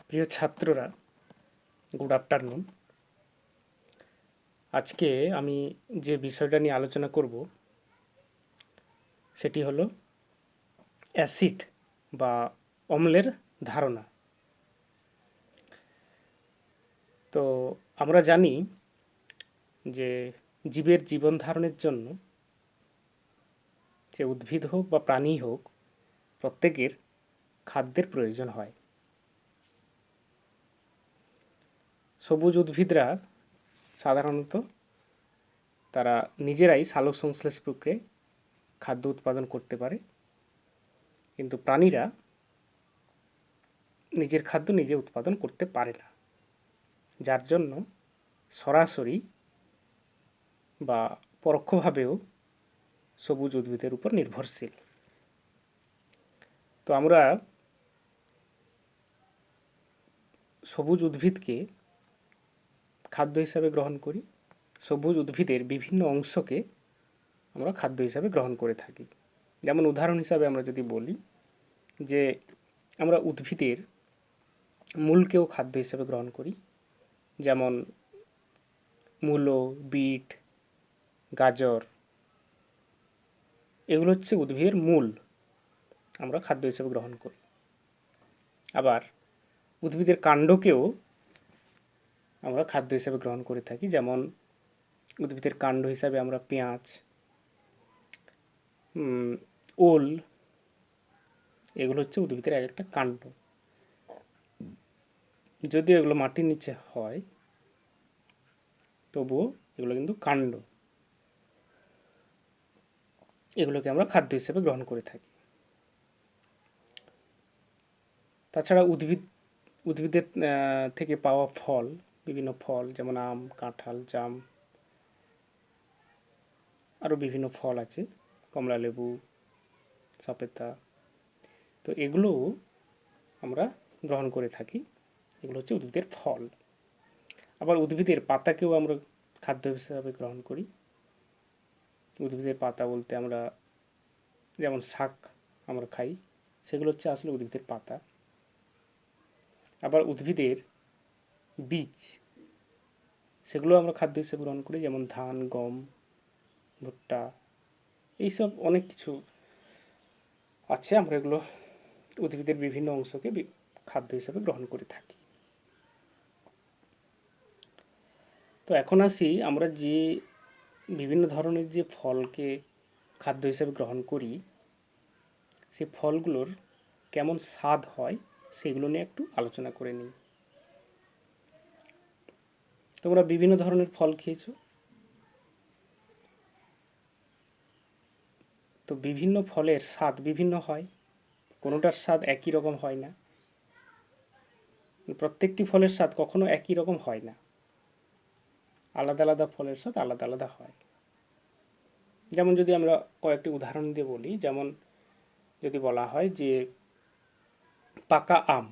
প্রিয় ছাত্ররা, good afternoon. আজকে আমি যে বিষয়টা নিয়ে আলোচনা করব সেটি হলো অ্যাসিড বা অম্লের ধারণা। তো আমরা জানি যে জীবের জীবন ধারণের জন্য, সে উদ্ভিদ হোক বা প্রাণী হোক, প্রত্যেকের খাদ্যের প্রয়োজন হয়। সবুজ উদ্ভিদরা সাধারণত তারা নিজেরাই সালোকসংশ্লেষ প্রক্রিয়ায় খাদ্য উৎপাদন করতে পারে, কিন্তু প্রাণীরা নিজের খাদ্য নিজে উৎপাদন করতে পারে না, যার জন্য সরাসরি বা পরোক্ষভাবেও সবুজ উদ্ভিদের উপর নির্ভরশীল। তো আমরা সবুজ উদ্ভিদকে খাদ্য হিসাবে গ্রহণ করি। সবুজ উদ্ভিদের বিভিন্ন অংশকে আমরা খাদ্য হিসাবে গ্রহণ করে থাকি। যেমন উদাহরণ হিসাবে আমরা যদি বলি যে আমরা উদ্ভিদের মূলকেও খাদ্য হিসাবে গ্রহণ করি, যেমন মূলো, বিট, গাজর, এগুলো হচ্ছে উদ্ভিদের মূল, আমরা খাদ্য হিসাবে গ্রহণ করি। আবার উদ্ভিদের কাণ্ডকেও আমরা খাদ্য হিসাবে গ্রহণ করে থাকি, যেমন উদ্ভিদের কাণ্ড হিসাবে আমরা পেঁয়াজ, ওল, এগুলো হচ্ছে উদ্ভিদের এক একটা কাণ্ড। যদিও এগুলো মাটির নিচে হয়, তবুও এগুলো কিন্তু কাণ্ড, এগুলোকে আমরা খাদ্য হিসেবে গ্রহণ করে থাকি। তাছাড়া উদ্ভিদের থেকে পাওয়া ফল, বিভিন্ন ফল যেমন আম, কাঁঠাল, জাম, আরও বিভিন্ন ফল আছে, কমলা লেবু, সপেতা, তো এগুলোও আমরা গ্রহণ করে থাকি। এগুলো হচ্ছে উদ্ভিদের ফল। আবার উদ্ভিদের পাতাকেও আমরা খাদ্য হিসাবে গ্রহণ করি। উদ্ভিদের পাতা বলতে আমরা যেমন শাক আমরা খাই, সেগুলো হচ্ছে আসলে উদ্ভিদের পাতা। আবার উদ্ভিদের বীজ, সেগুলো আমরা খাদ্য হিসেবে গ্রহণ করি, যেমন ধান, গম, ভুট্টা, এইসব অনেক কিছু আছে, আমরা এগুলো উদ্ভিদের বিভিন্ন অংশকে খাদ্য হিসেবে গ্রহণ করে থাকি। তো এখন আসি, আমরা যে বিভিন্ন ধরনের যে ফলকে খাদ্য হিসেবে গ্রহণ করি, সেই ফলগুলোর কেমন স্বাদ হয় সেগুলো নিয়ে একটু আলোচনা করে নিই। তোমরা বিভিন্ন ধরনের ফল খেয়েছো, তো বিভিন্ন ফলের স্বাদ বিভিন্ন হয়, কোনোটার স্বাদ একই রকম হয় না। প্রত্যেকটি ফলের স্বাদ কখনো একই রকম হয় না, আলাদা আলাদা ফলের স্বাদ আলাদা আলাদা হয়। যেমন যদি আমরা কয়েকটি উদাহরণ দিয়ে বলি, যেমন যদি বলা হয় যে পাকা আম,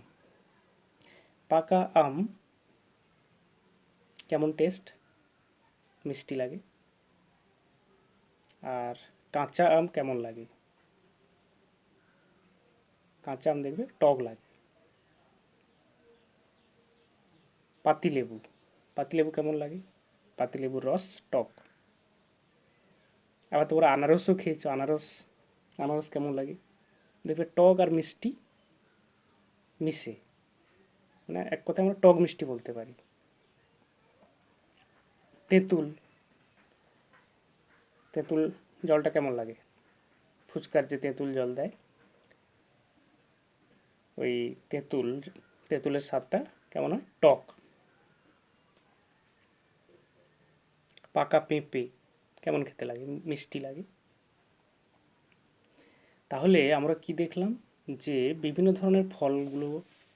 পাকা আম কেমন টেস্ট, মিষ্টি লাগে। আর কাঁচা আম কেমন লাগে, কাঁচা আম দেখবে টক লাগে। পাতিলেবু, পাতিলেবু কেমন লাগে, পাতিলেবুর রস টক। আবার তোমরা আনারসও খেয়েছো, আনারস, আনারস কেমন লাগে, দেখবে টক আর মিষ্টি মিশে, মানে এক কথায় আমরা টক মিষ্টি বলতে পারি। তেঁতুল, তেঁতুল জলটা কেমন লাগে, ফুচকার যে তেঁতুল জল দেয়, ওই তেঁতুলের স্বাদটা কেমন হয়, টক। পাকা পেঁপে কেমন খেতে লাগে, মিষ্টি লাগে। তাহলে আমরা কি দেখলাম, যে বিভিন্ন ধরনের ফলগুলো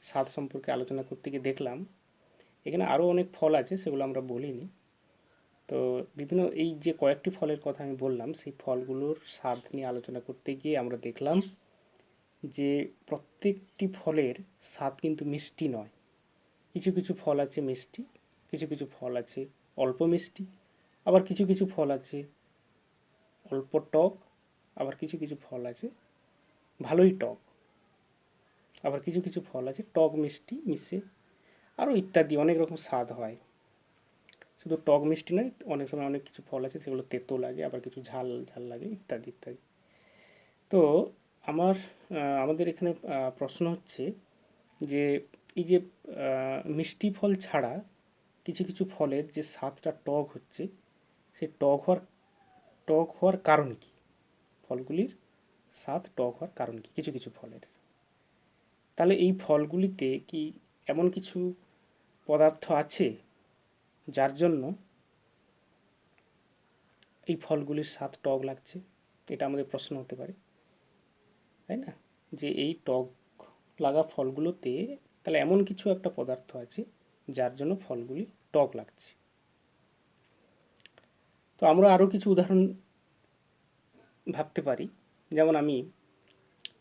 স্বাদ সম্পর্কে আলোচনা করতে গিয়ে দেখলাম এখানে আরও অনেক ফল আছে, সেগুলো আমরা বলিনি। তো বিভিন্ন এই যে কয়েকটি ফলের কথা আমি বললাম, সেই ফলগুলোর স্বাদ নিয়ে আলোচনা করতে গিয়ে আমরা দেখলাম যে প্রত্যেকটি ফলের স্বাদ কিন্তু মিষ্টি নয়। কিছু কিছু ফল আছে মিষ্টি, কিছু কিছু ফল আছে অল্প মিষ্টি, আবার কিছু কিছু ফল আছে অল্প টক, আবার কিছু কিছু ফল আছে ভালোই টক। আবার কিছু কিছু ফল আছে টক মিষ্টি মিশে আরও ইত্যাদি অনেক রকম স্বাদ হয়। শুধু টক মিষ্টি নয়, অনেক সময় অনেক কিছু ফল আছে সেগুলো তেতো লাগে, আবার কিছু ঝাল ঝাল লাগে, ইত্যাদি ইত্যাদি। তো আমাদের এখানে প্রশ্ন হচ্ছে যে এই যে মিষ্টি ফল ছাড়া কিছু কিছু ফলের যে স্বাদটা টক হচ্ছে, সেই টক হওয়ার কারণ কি? ফলগুলির স্বাদ টক হওয়ার কারণ কি কিছু কিছু ফলের? তাহলে এই ফলগুলিতে কি এমন কিছু পদার্থ আছে যার জন্য এই ফলগুলির স্বাদ টক লাগছে? এটা আমাদের প্রশ্ন হতে পারে, তাই না? যে এই টক লাগা ফলগুলোতে তাহলে এমন কিছু একটা পদার্থ আছে যার জন্য ফলগুলি টক লাগছে। তো আমরা আরও কিছু উদাহরণ ভাবতে পারি। যেমন আমি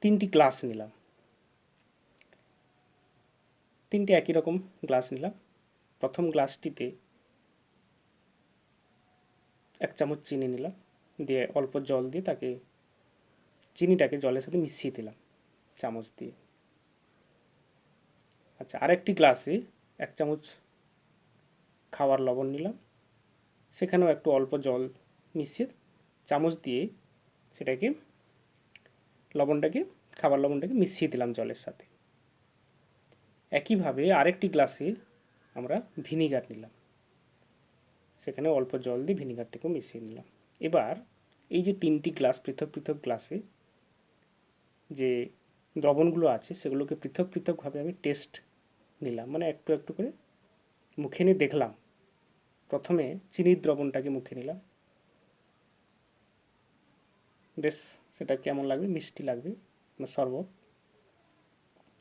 3টি গ্লাস নিলাম, 3টে একই রকম গ্লাস নিলাম। প্রথম গ্লাসটিতে 1 চামচ চিনি নিলাম, দিয়ে অল্প জল দিয়ে চিনিটাকে জলের সাথে মিশিয়ে দিলাম চামচ দিয়ে। আচ্ছা, আরেকটি গ্লাসে 1 চামচ খাওয়ার লবণ নিলাম, সেখানেও একটু অল্প জল মিশিয়ে চামচ দিয়ে সেটাকে খাবার লবণটাকে মিশিয়ে দিলাম জলের সাথে। একইভাবে আরেকটি গ্লাসে আমরা ভিনিগার নিলাম, সেখানে অল্প জল দিয়ে ভিনিগারটাকেও মিশিয়ে নিলাম। এবার এই যে 3টি গ্লাস পৃথক পৃথক গ্লাসে যে দ্রবণগুলো আছে সেগুলোকে পৃথক পৃথকভাবে আমি টেস্ট নিলাম, মানে একটু একটু করে মুখে নিয়ে দেখলাম। প্রথমে চিনির দ্রবণটাকে মুখে নিলাম, বেশ সেটা কেমন লাগবে, মিষ্টি লাগবে না শরবত।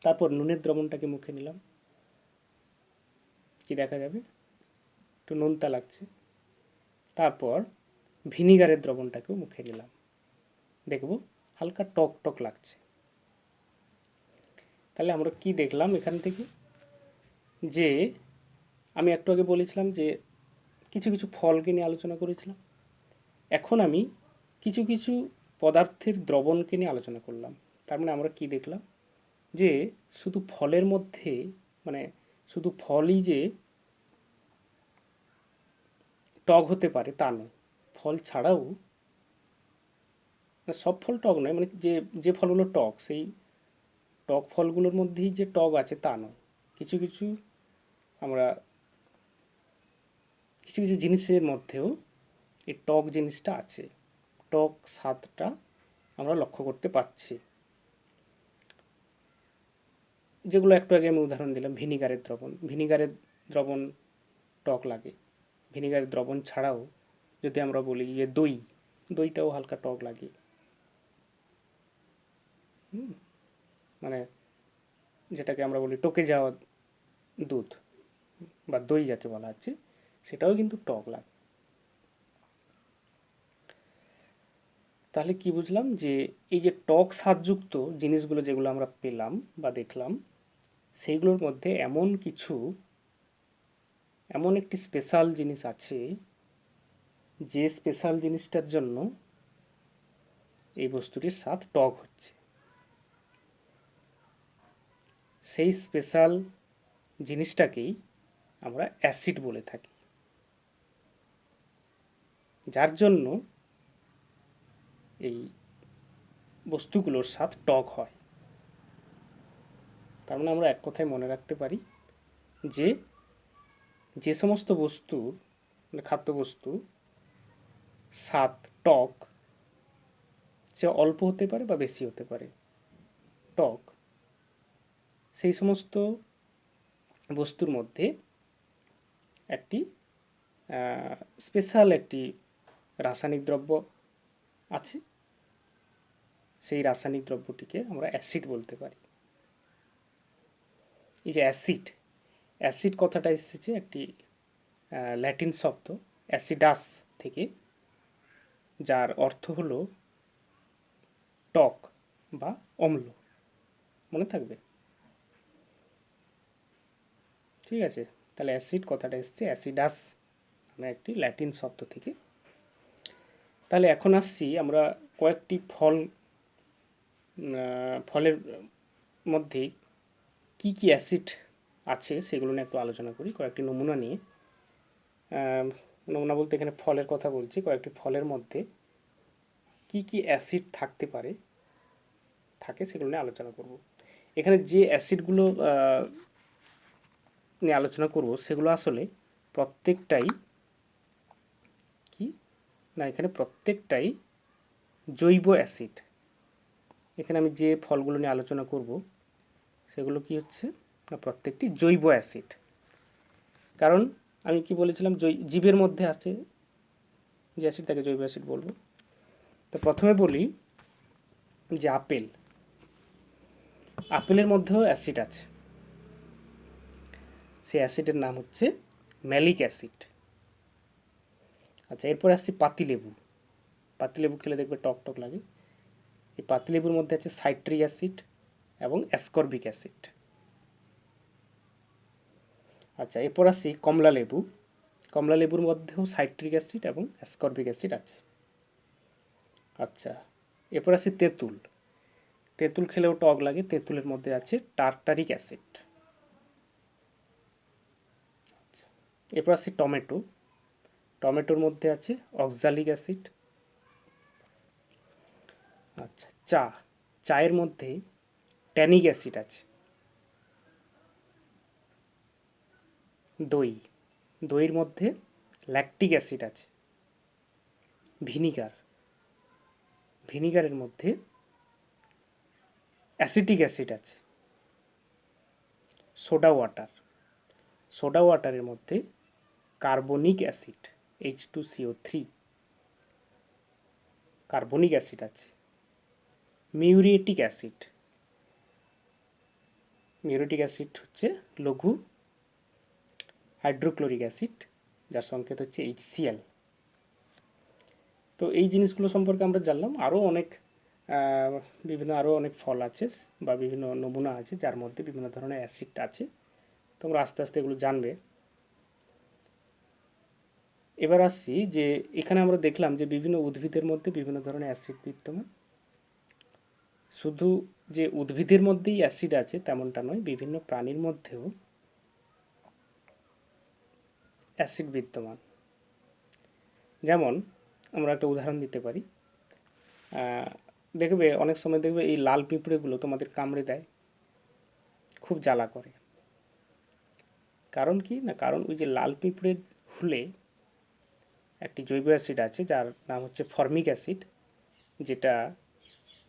তারপর নুনের দ্রবণটাকে মুখে নিলাম, কি দেখা যাবে, একটু নোনতা লাগছে। তারপর ভিনিগারের দ্রবণটাকেও মুখে নিলাম, দেখব হালকা টক টক লাগছে। তাহলে আমরা কি দেখলাম এখান থেকে, যে আমি একটু আগে বলেছিলাম যে কিছু কিছু ফলকে নিয়ে আলোচনা করেছিলাম। এখন আমি কিছু কিছু পদার্থের দ্রবণকে নিয়ে আলোচনা করলাম। তার মানে আমরা কি দেখলাম, যে শুধু ফলের মধ্যে, মানে শুধু ফলই যে টক হতে পারে তা নয়, ফল ছাড়াও সব ফল টক নয়, মানে যে যে ফলগুলো টক সেই টক ফলগুলোর মধ্যেই যে টক আছে তা নয়। কিছু কিছু আমরা কিছু কিছু জিনিসের মধ্যেও এই টক জিনিসটা আছে, টক স্বাদটা আমরা লক্ষ্য করতে পারছি। যেগুলো একটু আগে আমি উদাহরণ দিলাম, ভিনিগারের দ্রবণ টক লাগে। ভিনিগারের দ্রবণ ছাড়াও যদি আমরা বলি যে দইটাও হালকা টক লাগে। মানে যেটাকে আমরা বলি টকে যাওয়া দুধ বা দই যাকে বলা হচ্ছে, সেটাও কিন্তু টক লাগে। তাহলে কি বুঝলাম, যে এই যে টক স্বাদযুক্ত জিনিসগুলো যেগুলো আমরা পেলাম বা দেখলাম, সেইগুলোর মধ্যে এমন একটি স্পেশাল জিনিস আছে, যে স্পেশাল জিনিসটার জন্য এই বস্তুটির স্বাদ টক হচ্ছে। সেই স্পেশাল জিনিসটাকেই আমরা অ্যাসিড বলে থাকি, যার জন্য এই বস্তুগুলোর স্বাদ টক হয়। তার মানে আমরা এক কথায় মনে রাখতে পারি যে যে সমস্ত বস্তুর, মানে খাদ্যবস্তু স্বাদ টক, সে অল্প হতে পারে বা বেশি হতে পারে টক, সেই সমস্ত বস্তুর মধ্যে একটি স্পেশাল একটি রাসায়নিক দ্রব্য আছে, সেই রাসায়নিক দ্রব্যটিকে আমরা অ্যাসিড বলতে পারি। এই যে অ্যাসিড কথাটা এসেছে একটি ল্যাটিন শব্দ অ্যাসিডাস থেকে, যার অর্থ হলো টক বা অম্ল। মনে থাকবে, ঠিক আছে? তাহলে অ্যাসিড কথাটা এসছে অ্যাসিডাস মানে একটি ল্যাটিন শব্দ থেকে। তাহলে এখন আসছি আমরা কয়েকটি ফলের মধ্যেই কি কি অ্যাসিড আছে সেগুলো নিয়ে একটু আলোচনা করি কয়েকটি নমুনা নিয়ে। নমুনা বলতে এখানে ফলের কথা বলছি, কয়েকটি ফলের মধ্যে কি কি অ্যাসিড থাকতে পারে থাকে সেগুলো নিয়ে আলোচনা করব। এখানে যে অ্যাসিডগুলো নিয়ে আলোচনা করব সেগুলো আসলে প্রত্যেকটাই কি না, এখানে প্রত্যেকটাই জৈব অ্যাসিড। এখানে আমি যে ফলগুলো নিয়ে আলোচনা করব সেগুলো কি হচ্ছে না, প্রত্যেকটি জৈব অ্যাসিড। কারণ আমি কি বলেছিলাম, জীবের মধ্যে আছে যে অ্যাসিড তাকে জৈব অ্যাসিড বলবো। তো প্রথমে বলি যে আপেলের মধ্যেও অ্যাসিড আছে, সেই অ্যাসিডের নাম হচ্ছে ম্যালিক অ্যাসিড। আচ্ছা, এরপর আসছি পাতিলেবু খেলে দেখবে টক টক লাগে। এই পাতিলেবুর মধ্যে আছে সাইট্রিক অ্যাসিড এবং অ্যাসকর্বিক অ্যাসিড। আচ্ছা, এরপর আসছি কমলা লেবুর মধ্যেও সাইট্রিক অ্যাসিড এবং অ্যাসকর্বিক অ্যাসিড আছে। আচ্ছা, এরপর আসি তেঁতুল খেলেও টক লাগে, তেঁতুলের মধ্যে আছে টার্টারিক অ্যাসিড। এরপর আসি টমেটোর মধ্যে আছে অক্সালিক অ্যাসিড। আচ্ছা, চায়ের মধ্যে ট্যানিক অ্যাসিড আছে। দইয়ের মধ্যে ল্যাকটিক অ্যাসিড আছে। ভিনিগারের মধ্যে অ্যাসিটিক অ্যাসিড আছে। সোডা ওয়াটারের মধ্যে carbonic acid H2CO3 carbonic acid আছে। মিউরিয়েটিক অ্যাসিড হচ্ছে লঘু হাইড্রোক্লোরিক অ্যাসিড, যার সংকেত হচ্ছে HCl। তো এই জিনিসগুলো সম্পর্কে আমরা জানলাম। আরও অনেক ফল আছে বা বিভিন্ন নমুনা আছে যার মধ্যে বিভিন্ন ধরনের অ্যাসিড আছে। তোমরা আস্তে আস্তে এগুলো জানবে। এবার আসছি যে এখানে আমরা দেখলাম যে বিভিন্ন উদ্ভিদের মধ্যে বিভিন্ন ধরনের অ্যাসিড বিদ্যমান। শুধু যে উদ্ভিদের মধ্যেই অ্যাসিড আছে তেমনটা নয়, বিভিন্ন প্রাণীর মধ্যেও অ্যাসিড বিদ্যমান। যেমন আমরা একটা উদাহরণ দিতে পারি, অনেক সময় দেখবে এই লাল পিঁপড়েগুলো তোমাদের কামড়ে দেয়, খুব জ্বালা করে। কারণ কি না, কারণ ওই যে লাল পিঁপড়ের হুলে একটি জৈব অ্যাসিড আছে যার নাম হচ্ছে ফর্মিক অ্যাসিড, যেটা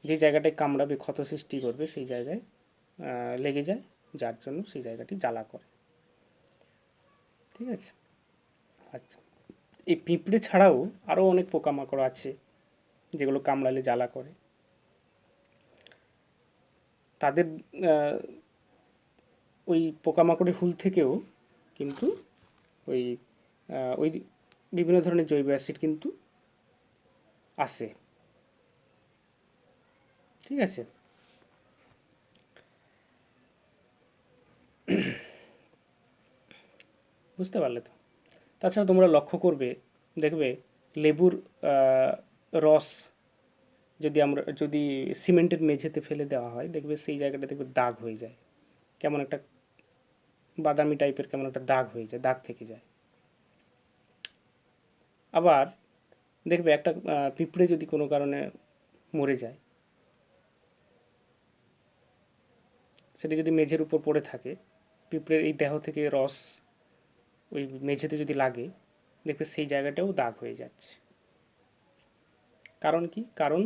যে জায়গাটায় কামড়াবে, ক্ষত সৃষ্টি করবে, সেই জায়গায় লেগে যায়, যার জন্য সেই জায়গাটি জ্বালা করে। ঠিক আছে। আচ্ছা, এই পিঁপড়ে ছাড়াও আরও অনেক পোকামাকড় আছে যেগুলো কামড়ালে জ্বালা করে। তাদের ওই পোকামাকড়ের হুল থেকেও কিন্তু ওই ওই বিভিন্ন ধরনের জৈব অ্যাসিড কিন্তু আসে। ঠিক আছে। বুঝতে পারলে তো? তাছাড়া তোমরা লক্ষ্য করবে, দেখবে লেবুর রস যদি সিমেন্টের মেঝেতে ফেলে দেওয়া হয়, দেখবে সেই জায়গাটা দেখবে দাগ হয়ে যায়, কেমন একটা বাদামি টাইপের কেমন একটা দাগ হয়ে যায়, দাগ থেকে যায়। আবার দেখবে একটা পিঁপড়ে যদি কোনো কারণে মরে যায়, সেটি যদি মেঝের উপর পড়ে থাকে, পিঁপড়ের এই দেহ থেকে রস ওই মেঝেতে যদি লাগে, দেখবে সেই জায়গাটাও দাগ হয়ে যাচ্ছে। কারণ কি? কারণ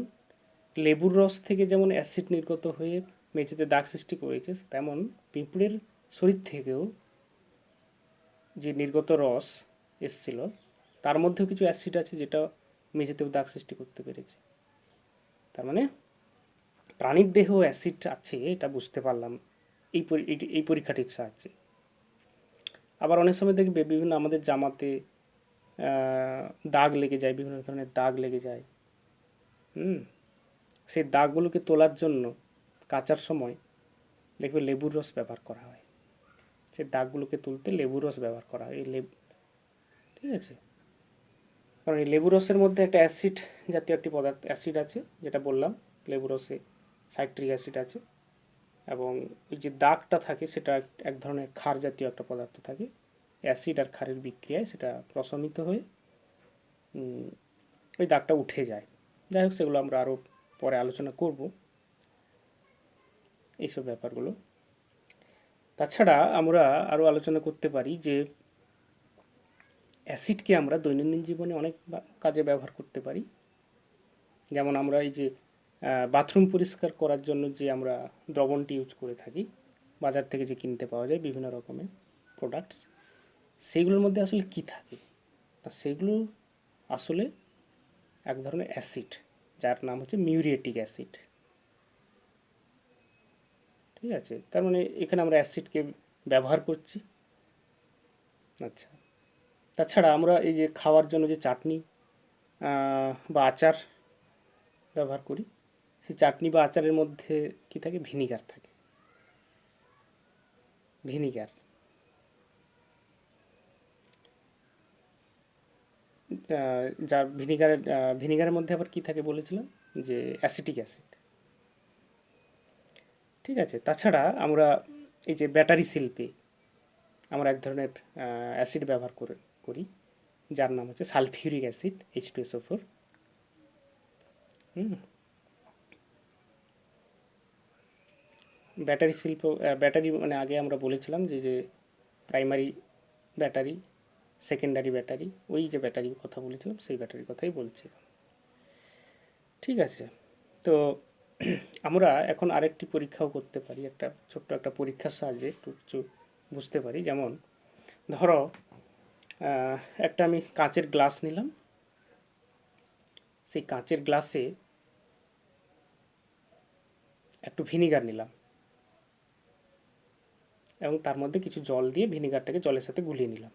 লেবুর রস থেকে যেমন অ্যাসিড নির্গত হয়ে মেঝেতে দাগ সৃষ্টি করেছে, তেমন পিঁপড়ের শরীর থেকেও যে নির্গত রস এসছিল তার মধ্যেও কিছু অ্যাসিড আছে যেটা মেঝেতেও দাগ সৃষ্টি করতে পেরেছে। তার মানে প্রাণীর দেহেও অ্যাসিড আছে, এটা বুঝতে পারলাম এই পরীক্ষাটির সাহায্যে। আবার অনেক সময় দেখবে বিভিন্ন আমাদের জামাতে দাগ লেগে যায়, বিভিন্ন ধরনের দাগ লেগে যায়। সেই দাগগুলোকে তোলার জন্য কাচার সময় দেখবে লেবুর রস ব্যবহার করা হয়। সেই দাগগুলোকে তুলতে লেবুর রস ব্যবহার করা হয়। ঠিক আছে। কারণ এই লেবু রসের মধ্যে একটা অ্যাসিড জাতীয় একটি অ্যাসিড আছে, যেটা বললাম লেবু রসে সাইট্রিক অ্যাসিড আছে। এবং ওই যে দাগটা থাকে সেটা এক ধরনের ক্ষার জাতীয় একটা পদার্থ থাকে, অ্যাসিড আর ক্ষারের বিক্রিয়ায় সেটা প্রশমিত হয়ে ওই দাগটা উঠে যায়। যাই হোক, সেগুলো আমরা আরও পরে আলোচনা করব এইসব ব্যাপারগুলো। তাছাড়া আমরা আরও আলোচনা করতে পারি যে অ্যাসিডকে আমরা দৈনন্দিন জীবনে অনেক কাজে ব্যবহার করতে পারি। যেমন আমরা এই যে বাথরুম পরিষ্কার করার জন্য যে আমরা দ্রবণটি ইউজ করে থাকি, বাজার থেকে যে কিনতে পাওয়া যায় বিভিন্ন রকমের প্রোডাক্টস, সেইগুলোর মধ্যে আসলে কি থাকে? তা সেগুলো আসলে এক ধরনের অ্যাসিড, যার নাম হচ্ছে মিউরিয়েটিক অ্যাসিড। ঠিক আছে, তার মানে এখানে আমরা অ্যাসিডকে ব্যবহার করছি। আচ্ছা, তাছাড়া আমরা এই যে খাওয়ার জন্য যে চাটনি বা আচার ব্যবহার করি, সেই চাটনি বা আচারের মধ্যে কি থাকে? ভিনিগার থাকে। ভিনিগার, যার ভিনিগারের মধ্যে আবার কি থাকে বলেছিলাম, যে অ্যাসিটিক অ্যাসিড। ঠিক আছে, তাছাড়া আমরা এই যে ব্যাটারি শিল্পে আমরা এক ধরনের অ্যাসিড ব্যবহার করি, যার নাম হচ্ছে সালফিউরিক অ্যাসিড, H2SO4। ব্যাটারি শিল্প, ব্যাটারি মানে আগে আমরা বলেছিলাম যে যে প্রাইমারি ব্যাটারি, সেকেন্ডারি ব্যাটারি, ওই যে ব্যাটারির কথা বলেছিলাম সেই ব্যাটারির কথাই বলছিলাম। ঠিক আছে, তো আমরা এখন আরেকটি পরীক্ষাও করতে পারি, একটা ছোট্ট একটা পরীক্ষার সাহায্যে একটু কিছু বুঝতে পারি। যেমন ধরো একটা আমি কাঁচের গ্লাস নিলাম, সেই কাঁচের গ্লাসে একটু ভিনিগার নিলাম এবং তার মধ্যে কিছু জল দিয়ে ভিনিগারটাকে জলের সাথে গুলিয়ে নিলাম।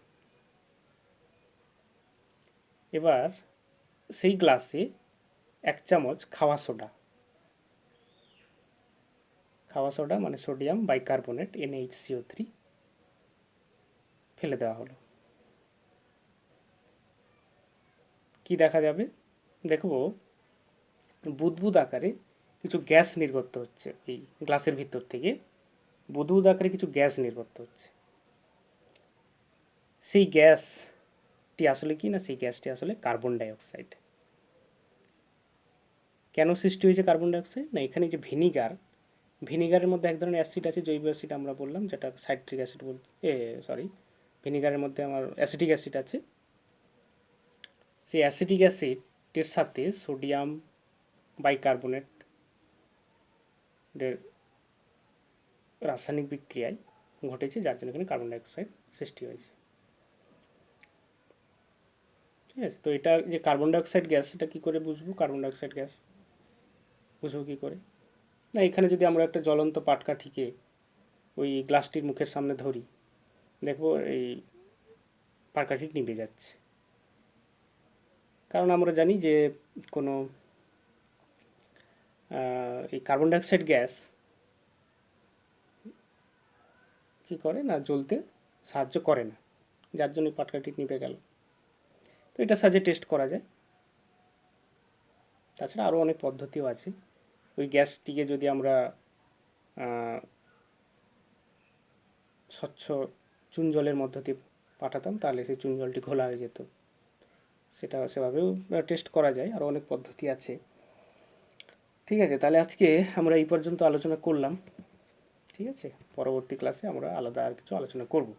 এবার সেই গ্লাসে 1 চামচ খাওয়া সোডা মানে সোডিয়াম বাইকার্বনেট, NaHCO3 ফেলে দেওয়া হলো। কি দেখা যাবে? দেখব বুদবুদ আকারে কিছু গ্যাস নির্গত হচ্ছে এই গ্লাসের ভিতর থেকে, বুদবুদ আকারে কিছু গ্যাস নির্গত হচ্ছে। সেই গ্যাসটি আসলে কি না, সেই গ্যাসটি আসলে কার্বন ডাইঅক্সাইড। কেন সৃষ্টি হয়েছে কার্বন ডাইঅক্সাইড? না, এখানে যে ভিনিগারের মধ্যে এক ধরনের অ্যাসিড আছে, জৈব অ্যাসিড আমরা বললাম, যেটা সাইট্রিক অ্যাসিড বলতে, ভিনিগারের মধ্যে আমার অ্যাসিটিক অ্যাসিড আছে। সেই অ্যাসিটিক অ্যাসিডের সাথে সোডিয়াম বাইকার্বনেটের রাসায়নিক বিক্রিয়ায় ঘটেছে, যার জন্য এখানে কার্বন ডাইঅক্সাইড সৃষ্টি হয়েছে। ঠিক আছে, তো এটা যে কার্বন ডাইঅক্সাইড গ্যাস, এটা কী করে বুঝবো কার্বন ডাইঅক্সাইড গ্যাস? বুঝবো কী করে? না, এখানে যদি আমরা একটা জ্বলন্ত পাটকাঠিকে ওই গ্লাসটির মুখের সামনে ধরি, দেখবো এই পাটকাঠি নিভে যাচ্ছে। কারণ আমরা জানি যে কোনো এই কার্বন ডাইঅক্সাইড গ্যাস কী করে না, জ্বলতে সাহায্য করে না, যার জন্য পাটকাঠি নিভে গেল। তো এটা সাহায্যে টেস্ট করা যায়। তাছাড়া আরও অনেক পদ্ধতিও আছে। ওই গ্যাসটিকে যদি আমরা স্বচ্ছ চুন জলের মধ্য দিয়ে পাঠাতাম, তাহলে সেই চুন জলটি ঘোলা হয়ে যেত, সেটা সেভাবেও টেস্ট করা যায়। আরও অনেক পদ্ধতি আছে। ঠিক আছে, তাহলে আজকে আমরা এই পর্যন্ত আলোচনা করলাম। ঠিক আছে, পরবর্তী ক্লাসে আমরা আলাদা আর কিছু আলোচনা করব।